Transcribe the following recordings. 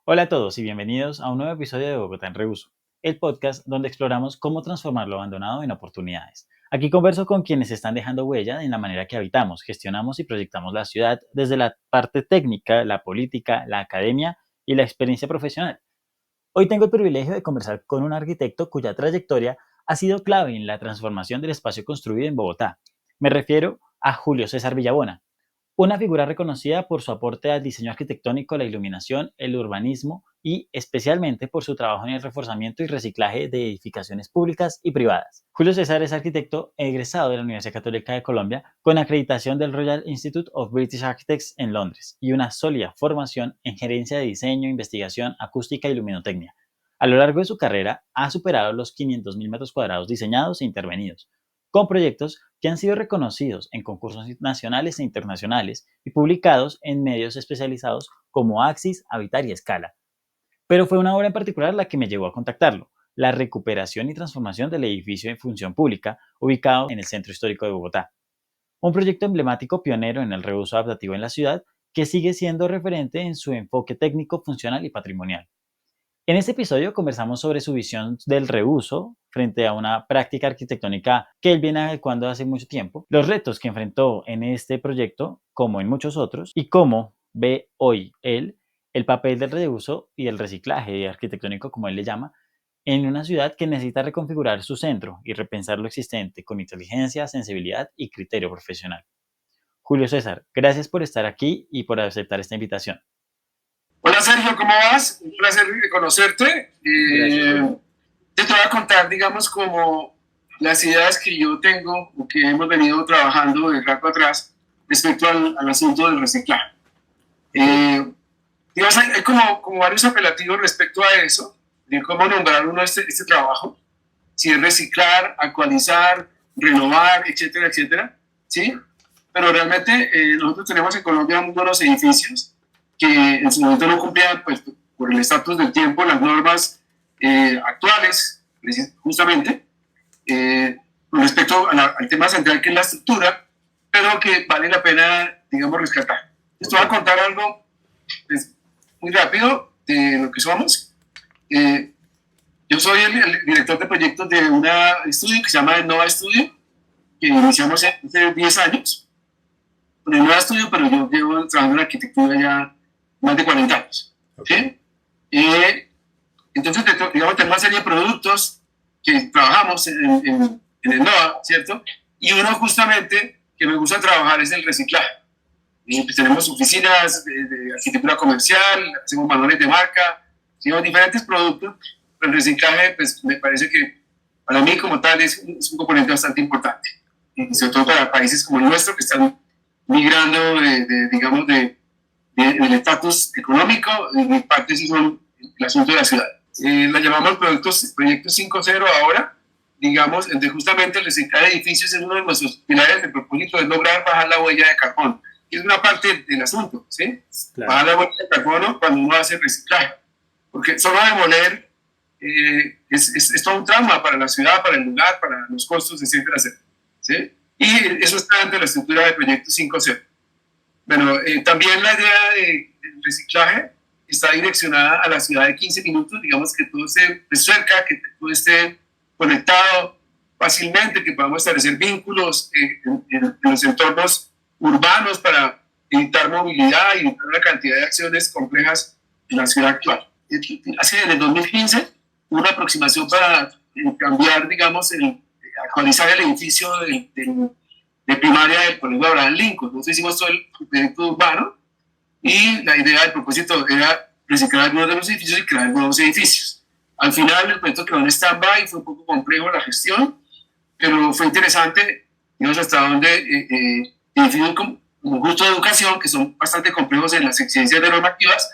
Hola a todos y bienvenidos a un nuevo episodio de Bogotá en Reuso, el podcast donde exploramos cómo transformar lo abandonado en oportunidades. Aquí converso con quienes están dejando huella en la manera que habitamos, gestionamos y proyectamos la ciudad desde la parte técnica, la política, la academia y la experiencia profesional. Hoy tengo el privilegio de conversar con un arquitecto cuya trayectoria ha sido clave en la transformación del espacio construido en Bogotá. Me refiero a Julio César Villabona, una figura reconocida por su aporte al diseño arquitectónico, la iluminación, el urbanismo y especialmente por su trabajo en el reforzamiento y reciclaje de edificaciones públicas y privadas. Julio César es arquitecto egresado de la Universidad Católica de Colombia con acreditación del Royal Institute of British Architects en Londres y una sólida formación en gerencia de diseño, investigación, acústica y luminotecnia. A lo largo de su carrera ha superado los 500.000 metros cuadrados diseñados e intervenidos, con proyectos que han sido reconocidos en concursos nacionales e internacionales y publicados en medios especializados como Axis, Habitar y Escala. Pero fue una obra en particular la que me llevó a contactarlo: la recuperación y transformación del edificio en función pública ubicado en el centro histórico de Bogotá. Un proyecto emblemático pionero en el reuso adaptativo en la ciudad que sigue siendo referente en su enfoque técnico, funcional y patrimonial. En este episodio conversamos sobre su visión del reuso frente a una práctica arquitectónica que él viene adecuando hace mucho tiempo, los retos que enfrentó en este proyecto, como en muchos otros, y cómo ve hoy él el papel del reuso y el reciclaje arquitectónico, como él le llama, en una ciudad que necesita reconfigurar su centro y repensar lo existente con inteligencia, sensibilidad y criterio profesional. Julio César, gracias por estar aquí y por aceptar esta invitación. Hola Sergio, ¿cómo vas? Un placer conocerte. Gracias. Te voy a contar, digamos, como las ideas que yo tengo o que hemos venido trabajando de rato atrás respecto al asunto del reciclaje. Ok. Digamos, hay como varios apelativos respecto a eso, de cómo nombrar uno este trabajo, si es reciclar, actualizar, renovar, etcétera, etcétera, ¿sí? Pero realmente nosotros tenemos en Colombia muy buenos edificios que en su momento no cumplían, pues, por el estatus del tiempo, las normas actuales, justamente, con respecto al tema central que es la estructura, pero que vale la pena, digamos, rescatar. Les voy a Ok. contar algo pues, muy rápido de lo que somos. Eh, yo soy el director de proyectos de un estudio que se llama Nova Studio, que iniciamos hace 10 años con el Nova Studio, pero yo llevo trabajando en arquitectura ya más de 40 años. Ok. ¿Sí? Entonces, digamos, tenemos una serie de productos que trabajamos en el NOA, ¿cierto? Y uno justamente que me gusta trabajar es el reciclaje. Y pues tenemos oficinas de arquitectura comercial, hacemos manuales de marca, hacemos diferentes productos, pero el reciclaje, pues me parece que para mí como tal es un componente bastante importante. Y sobre todo para países como el nuestro que están migrando, digamos, del estatus económico, y parte sí son el asunto de la ciudad. La llamamos Proyecto 5.0 ahora, digamos, entre justamente el reciclar edificios es uno de nuestros pilares de propósito, es lograr bajar la huella de carbono. Y es una parte del asunto, ¿sí? Claro. Bajar la huella de carbono cuando uno hace reciclaje. Porque solo demoler es todo un trauma para la ciudad, para el lugar, para los costos, etcétera, etcétera. ¿Sí? Y eso está dentro de la estructura del Proyecto 5.0. Bueno, también la idea del reciclaje está direccionada a la ciudad de 15 minutos, digamos que todo esté cerca, que todo esté conectado fácilmente, que podamos establecer vínculos en los entornos urbanos para evitar movilidad y evitar una cantidad de acciones complejas en la ciudad actual. Así, en el 2015, una aproximación para cambiar, digamos, actualizar el edificio de primaria del Colegio Abraham Lincoln. Nosotros hicimos todo el proyecto urbano y la idea, el propósito era reciclar algunos de los edificios y crear nuevos edificios. Al final el proyecto quedó en stand-by, fue un poco complejo la gestión, pero fue interesante, digamos, hasta donde edificios como justo de educación, que son bastante complejos en las exigencias de normativas,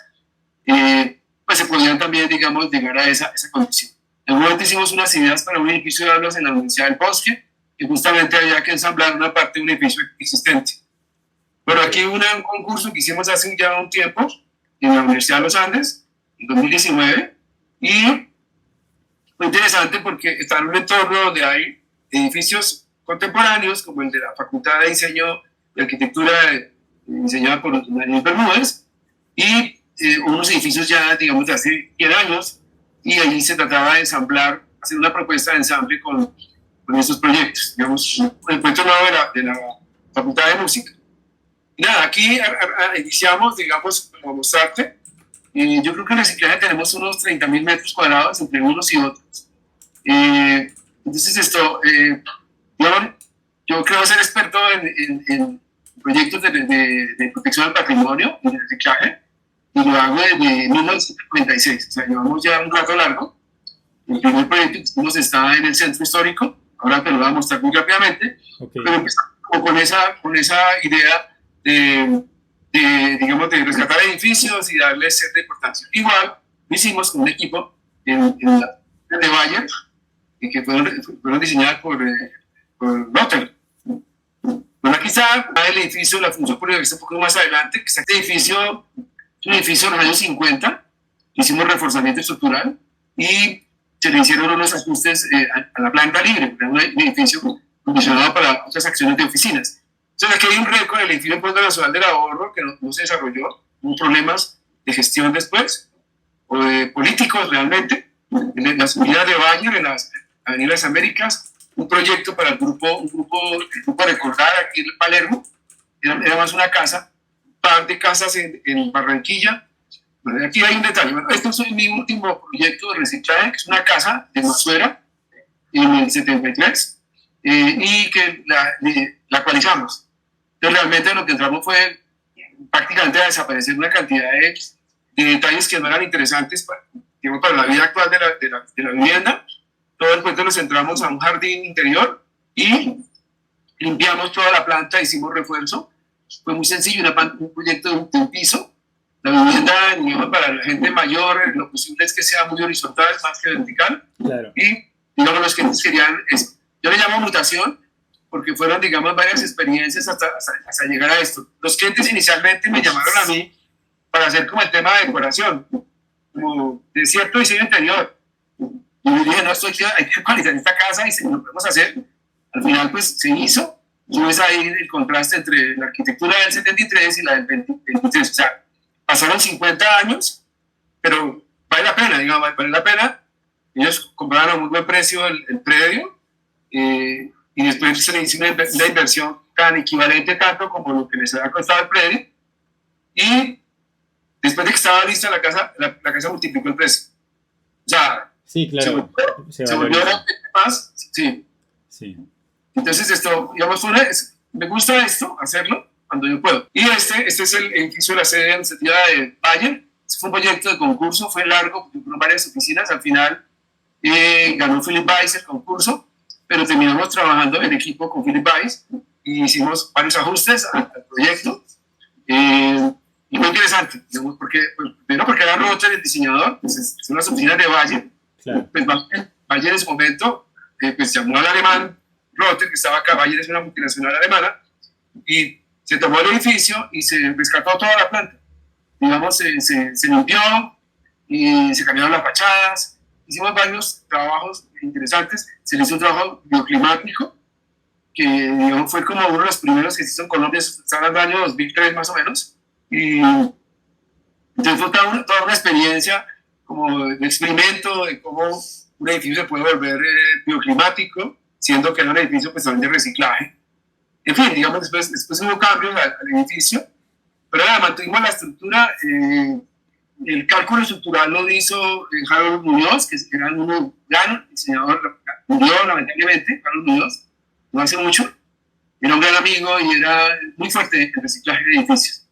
pues se podían también, digamos, llegar a esa condición. En un momento hicimos unas ideas para un edificio de aulas en la Universidad del Bosque, y justamente había que ensamblar una parte de un edificio existente. Pero aquí Ok. hubo un concurso que hicimos hace ya un tiempo en la Universidad de los Andes, en 2019, y fue interesante porque está en un entorno donde hay edificios contemporáneos, como el de la Facultad de Diseño y Arquitectura diseñada por Daniel Bermúdez, y unos edificios ya, digamos, de hace 10 años, y allí se trataba de ensamblar, hacer una propuesta de ensamble con estos proyectos, digamos, el proyecto nuevo de la Facultad de Música. Y nada, aquí iniciamos, digamos, como mostrarte. Yo creo que en reciclaje tenemos unos 30.000 metros cuadrados entre unos y otros. Entonces, digamos, yo creo ser experto en proyectos de protección del patrimonio y de reciclaje, y lo hago desde 1996, o sea, llevamos ya un rato largo. El primer proyecto que hicimos está en el centro histórico, ahora te lo voy a mostrar muy rápidamente, pero empezamos con esa idea digamos, de rescatar edificios y darles cierta importancia. Igual lo hicimos con un equipo de Bayer, que fueron diseñadas por Rotter. Bueno, aquí está el edificio, la función por un poco más adelante, que este edificio es un edificio de los años 50, hicimos reforzamiento estructural y se le hicieron unos ajustes a la planta libre, un edificio condicionado para otras acciones de oficinas. Entonces aquí hay un récord en el edificio del Fondo Nacional del Ahorro que no se desarrolló, hubo problemas de gestión después, o de políticos realmente, en las unidades de Bayer, en las Avenidas de las Américas, un proyecto para el grupo Recordar aquí en Palermo, era más una casa, un par de casas en Barranquilla. Bueno, aquí hay un detalle, bueno, este es mi último proyecto de reciclaje, que es una casa de Masuera en el 73, y que la actualizamos. Entonces realmente lo que entramos fue prácticamente a desaparecer una cantidad de detalles que no eran interesantes para la vida actual de la vivienda. Todo el cuento nos centramos a un jardín interior y limpiamos toda la planta, hicimos refuerzo. Fue muy sencillo, un proyecto de un piso. La vivienda, digamos, para la gente mayor, lo posible es que sea muy horizontal, más que vertical. Claro. Y, digamos, los clientes querían eso. Yo le llamo mutación, porque fueron, digamos, varias experiencias hasta llegar a esto. Los clientes inicialmente me llamaron a mí para hacer como el tema de decoración, como de cierto diseño interior. Y yo dije, no, hay que actualizar esta casa y lo podemos hacer. Al final, pues, se hizo. Tú ves ahí el contraste entre la arquitectura del 73 y la del 23. O sea, pasaron 50 años, pero vale la pena, digamos, vale la pena. Ellos compraron a muy buen precio el predio, y después se le hizo una inversión tan equivalente tanto como lo que les había costado el predio, y después de que estaba lista la casa multiplicó el precio. O sea, sí, claro, se volvió más, sí. Sí. Entonces esto, digamos, me gusta esto, hacerlo cuando yo puedo. Y este es el edificio de la sede administrativa de Bayer. Fue un proyecto de concurso, fue largo, fueron varias oficinas. Al final ganó Philip Weiss el concurso, pero terminamos trabajando en equipo con Philip Weiss y hicimos varios ajustes al proyecto. Y muy interesante, digamos, primero porque era Roger el diseñador, pues es una oficina de Bayer. Claro. Pues Bayer en su momento pues llamó al alemán Roger, que estaba acá. Bayer es una multinacional alemana, y se tomó el edificio y se rescató toda la planta. Digamos, se limpió y se cambiaron las fachadas. Hicimos varios trabajos interesantes. Se le hizo un trabajo bioclimático, que digamos, fue como uno de los primeros que se hizo en Colombia, estaba en el año 2003 más o menos. Y entonces fue toda una experiencia como de experimento de cómo un edificio se puede volver bioclimático, siendo que era un edificio pues, también de reciclaje. En fin, digamos, después hubo cambios al edificio, pero nada, mantuvimos la estructura. El cálculo estructural lo hizo Harold Muñoz, que era un gran diseñador, murió lamentablemente, Harold Muñoz, no hace mucho. Era un gran amigo y era muy fuerte en el reciclaje de edificios.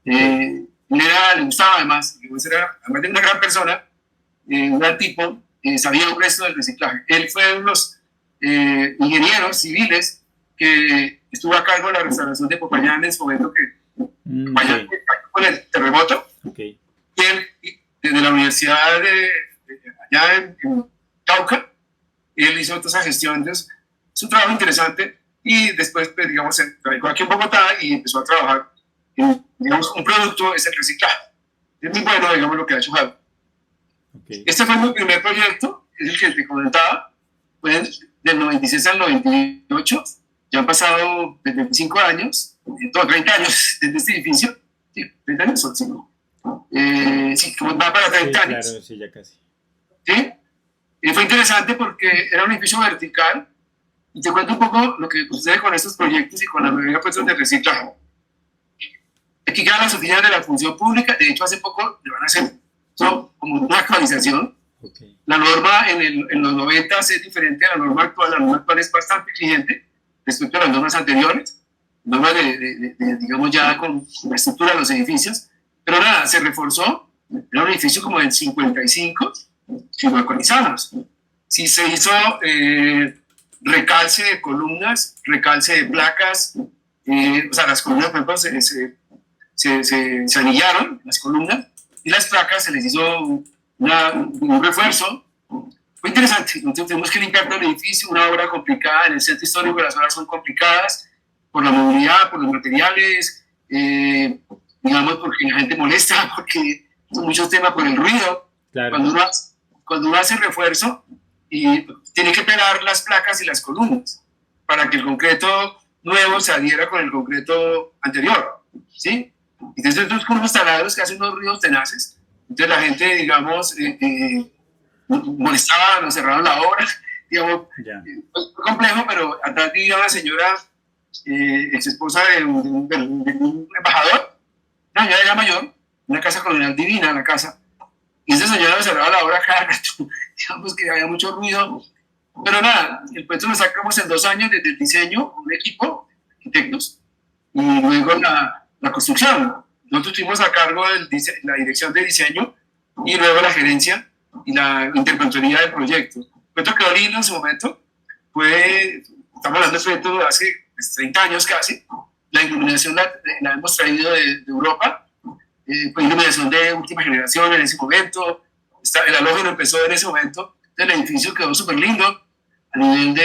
Le gustaba además además de una gran persona, un gran tipo, sabía un resto del reciclaje. Él fue uno de los ingenieros civiles que estuvo a cargo de la restauración de Popayán en su momento, que Popayán con el terremoto. Okay. Y él, desde la universidad allá en Cauca, él hizo toda esa gestión. Entonces, es un trabajo interesante. Y después, pues, digamos, se radicó aquí en Bogotá y empezó a trabajar en, digamos, un producto, es el reciclaje. Es muy bueno, digamos, lo que ha hecho Javi. Okay. Este fue mi primer proyecto, es el que te comentaba, fue del 96 al 98. Ya han pasado 25 años, 30 años desde este edificio. Sí, 30 años son 5. sí, como va para 30 Sí, años. claro, sí, ya casi. ¿Sí? Y fue interesante porque era un edificio vertical. Y te cuento un poco lo que sucede con estos proyectos y con la mayoría de puestos de reciclaje. Aquí quedan las oficinas de la función pública. De hecho, hace poco le van a hacer como una actualización. Okay. La norma en los 90 es diferente a la norma actual. La norma actual es bastante exigente respecto a las normas anteriores. Normas digamos, ya con la estructura de los edificios. Pero nada, se reforzó. Era un edificio como del 55, si lo actualizamos. Si se hizo recalce de columnas, recalce de placas, o sea, las columnas, por ejemplo, se anillaron, las columnas, y las placas se les hizo un refuerzo. Fue interesante. Nosotros tuvimos que limpiar todo el edificio, una obra complicada. En el centro histórico las obras son complicadas por la movilidad, por los materiales, digamos, porque la gente molesta, porque son muchos temas por el ruido. Claro. Cuando uno hace refuerzo, y tiene que pegar las placas y las columnas para que el concreto nuevo se adhiera con el concreto anterior, ¿sí? Entonces, estos con unos taladros que hacen unos ruidos tenaces. Entonces, la gente, digamos, molestaba, nos cerraron la obra, digamos, fue complejo, pero atrás vivía una señora, ex esposa de un embajador, una señora ya mayor, una casa colonial divina, la casa, y esa señora nos cerraba la obra cada rato, digamos que había mucho ruido, pero nada, el proyecto lo sacamos en 2 años desde el diseño, un equipo de arquitectos, y luego la construcción. Nosotros estuvimos a cargo de la dirección de diseño y luego la gerencia y la interventoría del proyecto. El proyecto quedó lindo en su momento, estamos hablando de proyecto de hace 30 años casi, la iluminación la hemos traído de Europa, fue iluminación de última generación en ese momento, el halógeno empezó en ese momento, el edificio quedó súper lindo a nivel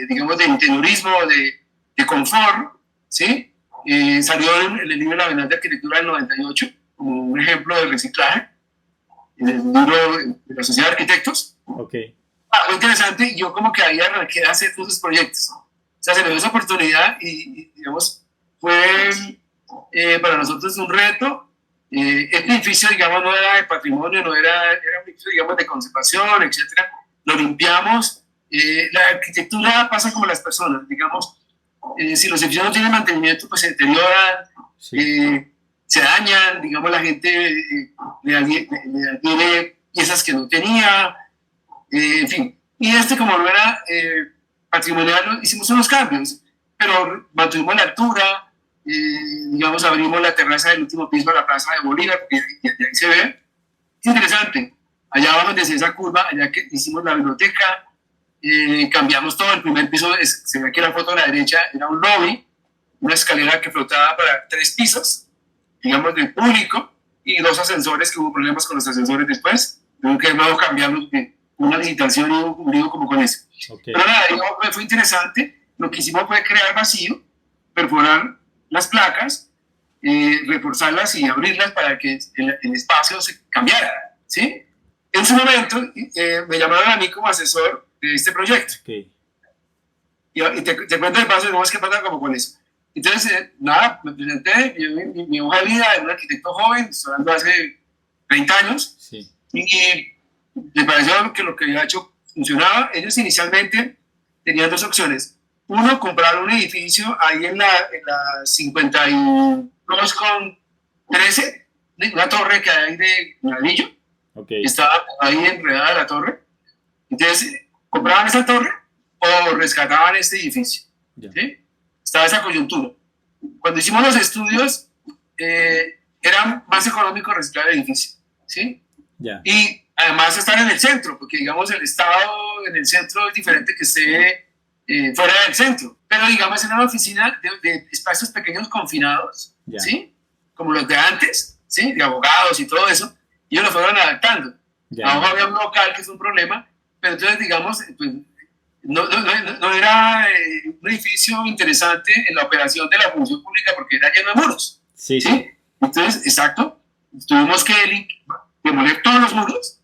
digamos, de interiorismo, de confort, ¿sí? Salió en el libro La Bienal de Arquitectura del 98 como un ejemplo de reciclaje en el libro de la Sociedad de Arquitectos. Okay. Fue interesante y yo como que ahí arranqué a hacer todos esos proyectos. O sea, se me dio esa oportunidad y digamos, fue para nosotros un reto. Este edificio, digamos, no era de patrimonio, era un edificio, digamos, de conservación, etcétera. Lo limpiamos. La arquitectura pasa como las personas, digamos, si los edificios no tienen mantenimiento, pues se deterioran, sí. Se dañan, digamos, la gente le adquiere piezas que no tenía, en fin. Y como no era patrimonial, hicimos unos cambios, pero mantuvimos la altura, digamos, abrimos la terraza del último piso a la Plaza de Bolívar, y de ahí se ve. Es interesante. Allá abajo, desde esa curva, allá que hicimos la biblioteca, cambiamos todo. El primer piso, se ve aquí la foto a la derecha, era un lobby, una escalera que flotaba para 3 pisos, digamos, del público, y 2 ascensores, que hubo problemas con los ascensores después. Tengo que luego cambiarlos, una licitación y un lío como con eso. Okay. Pero nada, digamos, fue interesante. Lo que hicimos fue crear vacío, perforar las placas, reforzarlas y abrirlas para que el espacio se cambiara, ¿sí? En su momento me llamaron a mí como asesor de este proyecto. Okay. Y te cuento de paso, ¿cómo es que pasa como con eso? Entonces, nada, me presenté, mi hoja de vida, era un arquitecto joven, estoy hablando hace 30 años, sí. Y me pareció que lo que había hecho funcionaba. Ellos inicialmente tenían 2 opciones. Uno, comprar un edificio ahí en la 52,13, una torre que hay de ladrillo. Okay. Estaba ahí enredada la torre. Entonces, compraban esa torre o rescataban este edificio. Yeah. ¿Sí? Estaba esa coyuntura. Cuando hicimos los estudios, era más económico reciclar el edificio. ¿Sí? Yeah. Y además estar en el centro, porque digamos el estado en el centro es diferente que esté fuera del centro. Pero digamos era una oficina de espacios pequeños confinados, yeah. ¿Sí? Como los de antes, ¿sí? De abogados y todo eso. Y ellos lo fueron adaptando. Yeah. Abajo había un local que es un problema, pero entonces digamos, pues, no era un edificio interesante en la operación de la función pública porque era lleno de muros. Sí, sí. ¿Sí? Entonces, exacto, tuvimos que demoler todos los muros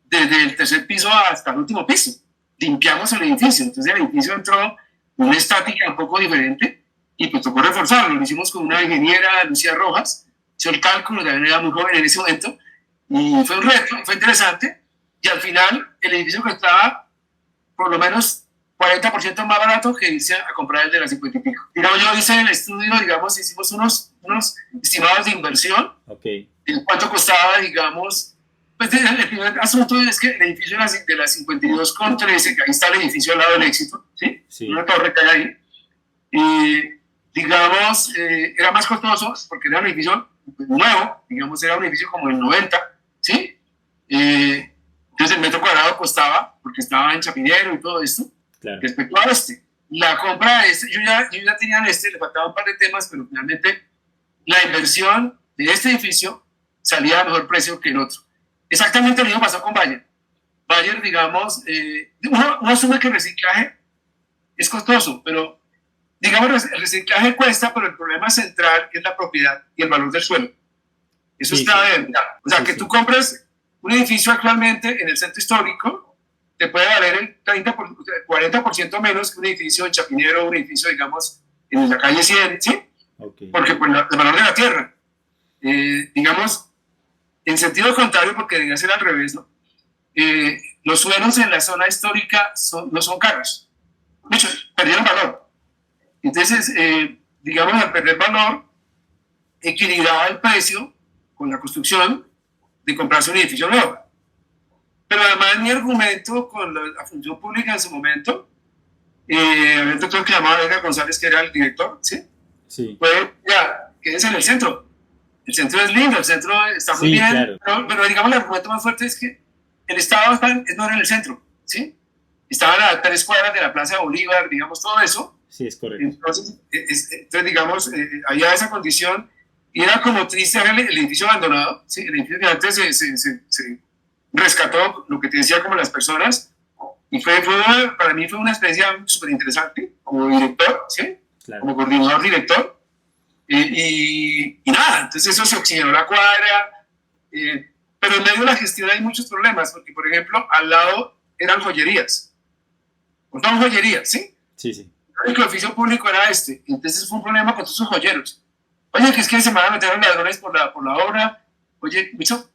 desde el 3er piso hasta el último piso. Limpiamos el edificio, entonces el edificio entró en una estática un poco diferente y pues tocó reforzarlo. Lo hicimos con una ingeniera, Lucía Rojas, hizo el cálculo, también era muy joven en ese momento, y fue un reto, fue interesante, y al final el edificio costaba por lo menos 40% más barato que irse a comprar el de las 50 y pico. Digamos, yo hice el estudio, digamos, hicimos unos estimados de inversión, Ok. en cuánto costaba, digamos, pues el primer asunto es que el edificio de las 52,13, que ahí está el edificio al lado del Éxito, ¿sí? Sí. Una torre que hay ahí, y digamos, era más costoso porque era un edificio nuevo, digamos, era un edificio como el 90, ¿sí? Entonces el metro cuadrado costaba, porque estaba en Chapinero y todo esto, Claro. respecto a este. La compra de este, yo ya tenía en este, le faltaba un par de temas, pero finalmente la inversión de este edificio salía a mejor precio que el otro. Exactamente lo mismo pasó con Bayer. Bayer, digamos, uno asume que el reciclaje es costoso, pero digamos, el reciclaje cuesta, pero el problema central es la propiedad y el valor del suelo. Eso Sí, está sí. de verdad. O sea, Sí, que sí. tú compres un edificio actualmente en el centro histórico, te puede valer el 40% menos que un edificio en Chapinero, un edificio, digamos, en la calle 100, ¿sí? Ok. Porque pues, el valor de la tierra. Digamos, en sentido contrario, porque debería ser al revés, ¿no? Los suelos en la zona histórica no son caros. De hecho, perdieron valor. Entonces, digamos, al perder valor, equilibraba el precio con la construcción de comprarse un edificio nuevo. Pero además mi argumento con la función pública en su momento, había un doctor que llamaba Edgar González, que era el director, ¿sí? Sí. Fue, ya, quédense en el centro. El centro es lindo, el centro está muy Sí, bien, claro. pero digamos el argumento más fuerte es que el Estado no era en el centro, ¿sí? Estaban a 3 cuadras de la Plaza de Bolívar, digamos, todo eso. Sí, es correcto. Entonces digamos, había esa condición y era como triste ver el edificio abandonado, ¿sí? El edificio que antes se rescató, lo que te decía, como las personas, y para mí fue una experiencia súper interesante como director, ¿sí? Claro. Como coordinador director. Y nada, entonces eso se oxigenó la cuadra, pero en medio de la gestión hay muchos problemas, porque por ejemplo, al lado eran joyerías, o no joyerías, ¿sí? Sí, sí. El único oficio público era este, entonces fue un problema con todos esos joyeros. Oye, que es que se me van a meter los ladrones por la obra, oye, mucho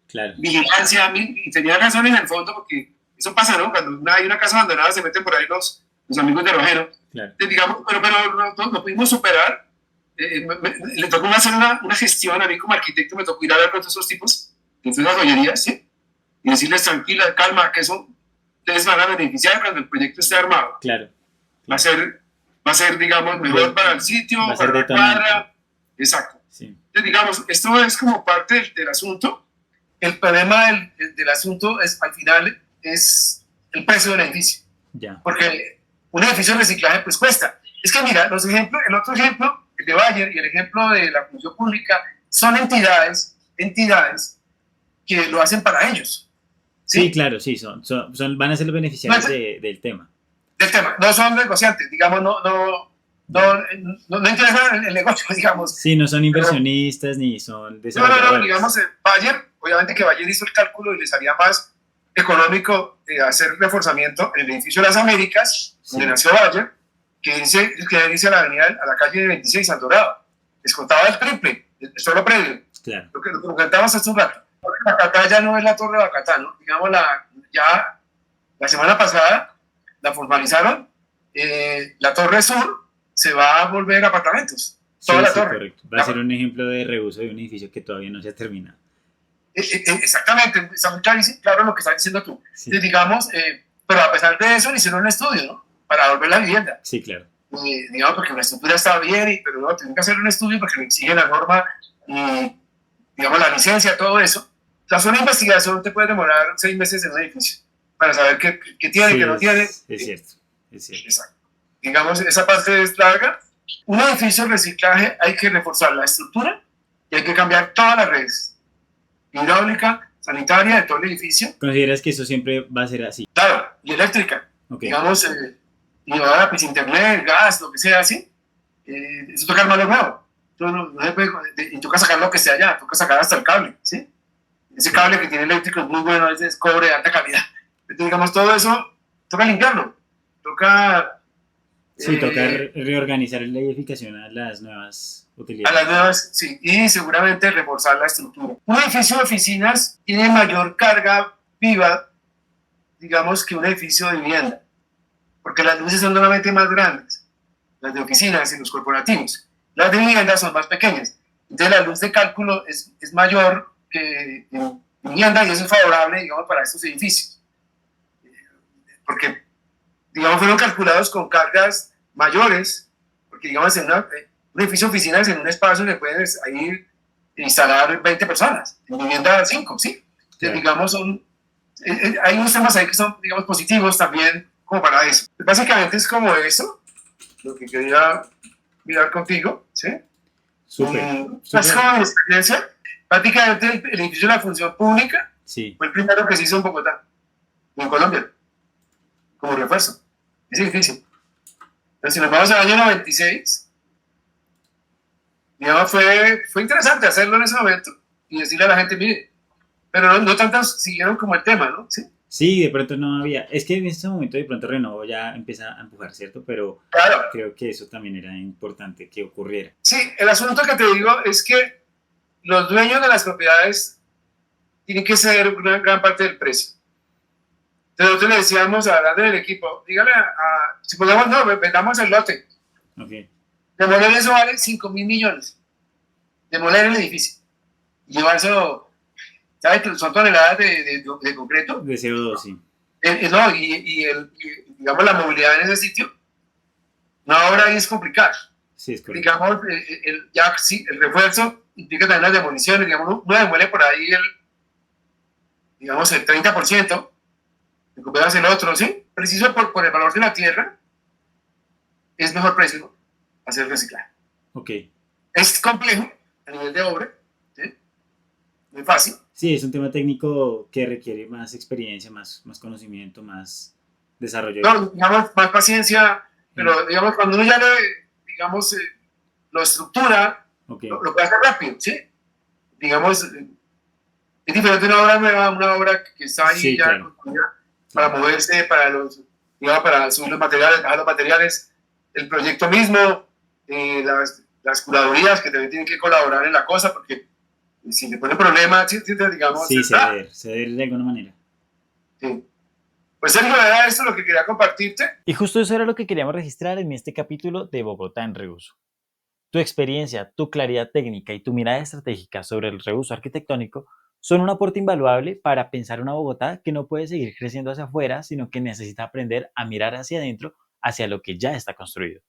Claro. vigilancia, y tenía razón en el fondo, porque eso pasa, ¿no? Cuando hay una casa abandonada se meten por ahí los amigos del ojero. Claro. Digamos, pero no pudimos superar. Le tocó hacer una gestión, a mí como arquitecto me tocó ir a ver con todos esos tipos, que son las joyerías, ¿sí? Y decirles tranquila, calma, que eso ustedes van a beneficiar cuando el proyecto esté armado. Claro. Va a ser, digamos, mejor para el sitio, Va a ser para la detonante. cuadra. Exacto. Sí. Entonces, digamos, esto es como parte del asunto. El problema del asunto es, al final, es el precio del edificio. Ya. Porque un edificio de reciclaje pues cuesta. Es que mira, el otro ejemplo, el de Bayer y el ejemplo de la función pública, son entidades que lo hacen para ellos. Sí, claro, sí, van a ser los beneficiarios del tema. Del tema, no son negociantes, digamos, no interesa el negocio, digamos. Sí, no son inversionistas ni son desarrolladores. No, digamos, Bayer, obviamente que Bayer hizo el cálculo y le salía más económico hacer reforzamiento en el edificio de las Américas, sí, donde nació Bayer, que dice a la avenida, a la calle 26, San Dorado. Les contaba el triple, el solo predio. Claro. Lo que comentábamos hace un rato. Bacatá ya no es la torre de Bacatá, ¿no? Digamos, ya la semana pasada la formalizaron. La torre sur se va a volver apartamentos. Toda la torre. Correcto. Va a ser un ejemplo de reuso de un edificio que todavía no se ha terminado. Exactamente, está muy claro lo que estás diciendo tú. Sí. Digamos, pero a pesar de eso, le hicieron un estudio, ¿no? Para volver la vivienda. Sí, claro. Digamos, porque la estructura estaba bien, pero no, tienen que hacer un estudio porque lo exige la norma, digamos, la licencia, todo eso. O sea, una investigación te puede demorar 6 meses en un edificio para saber qué tiene, sí, qué no tiene. Es cierto. Exacto. Digamos, esa parte es larga. Un edificio de reciclaje hay que reforzar la estructura y hay que cambiar todas las redes. Hidráulica, sanitaria de todo el edificio. ¿Consideras que eso siempre va a ser así? Claro, y eléctrica. Okay. Digamos, y ahora pues internet, gas, lo que sea así. Eso toca armarlo nuevo. Y toca sacar lo que sea allá, toca sacar hasta el cable, ¿sí? Ese cable que tiene eléctrico es muy bueno, es cobre de alta calidad. Entonces, digamos, todo eso toca limpiarlo. Toca... Sí, toca reorganizar la edificación a las nuevas A las utilidades. nuevas, sí, y seguramente reforzar la estructura. Un edificio de oficinas tiene mayor carga viva, digamos, que un edificio de vivienda, porque las luces son normalmente más grandes, las de oficinas y los corporativos. Las de vivienda son más pequeñas. Entonces la luz de cálculo es mayor que en vivienda y eso es favorable, digamos, para estos edificios, porque, digamos, fueron calculados con cargas mayores, porque, digamos, un edificio de oficinas en un espacio le pueden ahí instalar 20 personas, en vivienda 5, ¿sí? Entonces, Claro. digamos, hay unos temas ahí que son, digamos, positivos también como para eso. Básicamente es como eso, lo que quería mirar contigo, ¿sí? Súper, Es súper. como mi experiencia. Prácticamente el edificio de la función pública Sí, fue el primero que se hizo en Bogotá, en Colombia, como refuerzo. Es difícil. Pero si nos vamos al año 96, digamos, fue interesante hacerlo en ese momento y decirle a la gente, mire, pero no tantos siguieron como el tema, ¿no? Sí, sí, de pronto no había. Es que en este momento de pronto Renovo ya empieza a empujar, ¿cierto? Pero claro. creo que eso también era importante que ocurriera. Sí, el asunto que te digo es que los dueños de las propiedades tienen que ceder una gran parte del precio. Entonces nosotros le decíamos a grande del equipo, dígale si podemos, no, vendamos el lote. Ok, Demoler eso vale 5.000 millones. Demoler el edificio. Y llevárselo, ¿sabes? Que son toneladas de concreto. de CO2, sí. No, digamos, la movilidad en ese sitio, una obra ahí es complicada. Sí, es correcto. Digamos, ya sí, el refuerzo implica también las demoliciones. Digamos, uno demuele por ahí digamos, el 30%, recuperas el otro, ¿sí? Preciso por el valor de la tierra, es mejor precio hacer reciclaje. Ok. Es complejo a nivel de obra, ¿sí? Muy fácil. Sí, es un tema técnico que requiere más experiencia, más conocimiento, más desarrollo. No, digamos, más paciencia, Sí. pero digamos, cuando uno ya digamos, lo estructura, Ok, lo puede hacer rápido, ¿sí? Digamos, es diferente una obra nueva, una obra que está ahí sí, ya claro, construida para claro. moverse, digamos, para subir los materiales, bajar los materiales, el proyecto mismo, las curadurías que también tienen que colaborar en la cosa, porque si le ponen problemas, ¿sí? Digamos, Sí, ceder de alguna manera. sí. Pues Sergio, era esto lo que quería compartirte. Y justo eso era lo que queríamos registrar en este capítulo de Bogotá en reuso. Tu experiencia, tu claridad técnica y tu mirada estratégica sobre el reuso arquitectónico son un aporte invaluable para pensar una Bogotá que no puede seguir creciendo hacia afuera, sino que necesita aprender a mirar hacia adentro, hacia lo que ya está construido.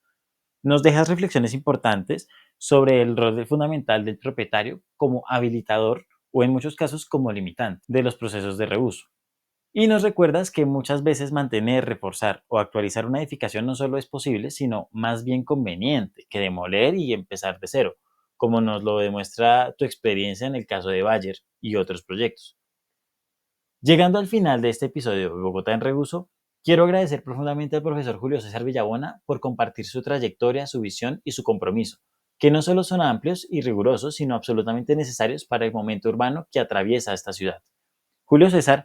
Nos dejas reflexiones importantes sobre el rol fundamental del propietario como habilitador o en muchos casos como limitante de los procesos de reuso. Y nos recuerdas que muchas veces mantener, reforzar o actualizar una edificación no solo es posible, sino más bien conveniente que demoler y empezar de cero, como nos lo demuestra tu experiencia en el caso de Bayer y otros proyectos. Llegando al final de este episodio de Bogotá en Reuso, quiero agradecer profundamente al profesor Julio César Villabona por compartir su trayectoria, su visión y su compromiso, que no solo son amplios y rigurosos, sino absolutamente necesarios para el momento urbano que atraviesa esta ciudad. Julio César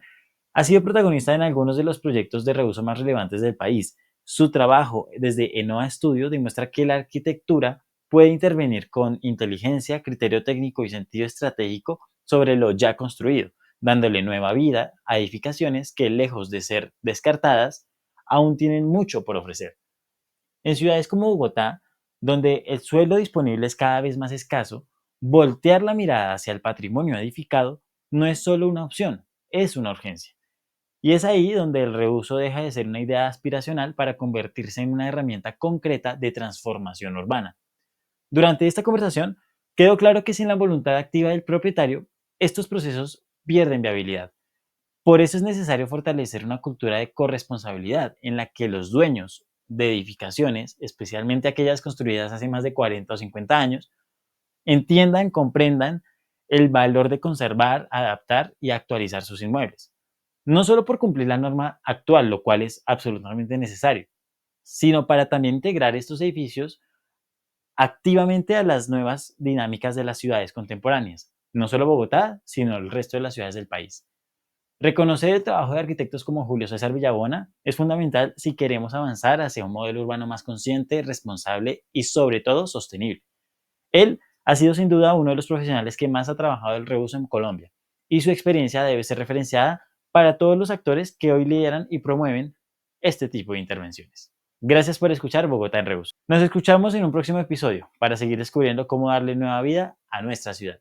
ha sido protagonista en algunos de los proyectos de reuso más relevantes del país. Su trabajo desde Enoa Studio demuestra que la arquitectura puede intervenir con inteligencia, criterio técnico y sentido estratégico sobre lo ya construido, dándole nueva vida a edificaciones que, lejos de ser descartadas, aún tienen mucho por ofrecer. En ciudades como Bogotá, donde el suelo disponible es cada vez más escaso, voltear la mirada hacia el patrimonio edificado no es solo una opción, es una urgencia. Y es ahí donde el reuso deja de ser una idea aspiracional para convertirse en una herramienta concreta de transformación urbana. Durante esta conversación, quedó claro que sin la voluntad activa del propietario, estos procesos pierden viabilidad. Por eso es necesario fortalecer una cultura de corresponsabilidad en la que los dueños de edificaciones, especialmente aquellas construidas hace más de 40 o 50 años, entiendan, comprendan el valor de conservar, adaptar y actualizar sus inmuebles. No solo por cumplir la norma actual, lo cual es absolutamente necesario, sino para también integrar estos edificios activamente a las nuevas dinámicas de las ciudades contemporáneas, no solo Bogotá, sino el resto de las ciudades del país. Reconocer el trabajo de arquitectos como Julio César Villabona es fundamental si queremos avanzar hacia un modelo urbano más consciente, responsable y sobre todo sostenible. Él ha sido sin duda uno de los profesionales que más ha trabajado el reuso en Colombia y su experiencia debe ser referenciada para todos los actores que hoy lideran y promueven este tipo de intervenciones. Gracias por escuchar Bogotá en Reuso. Nos escuchamos en un próximo episodio para seguir descubriendo cómo darle nueva vida a nuestra ciudad.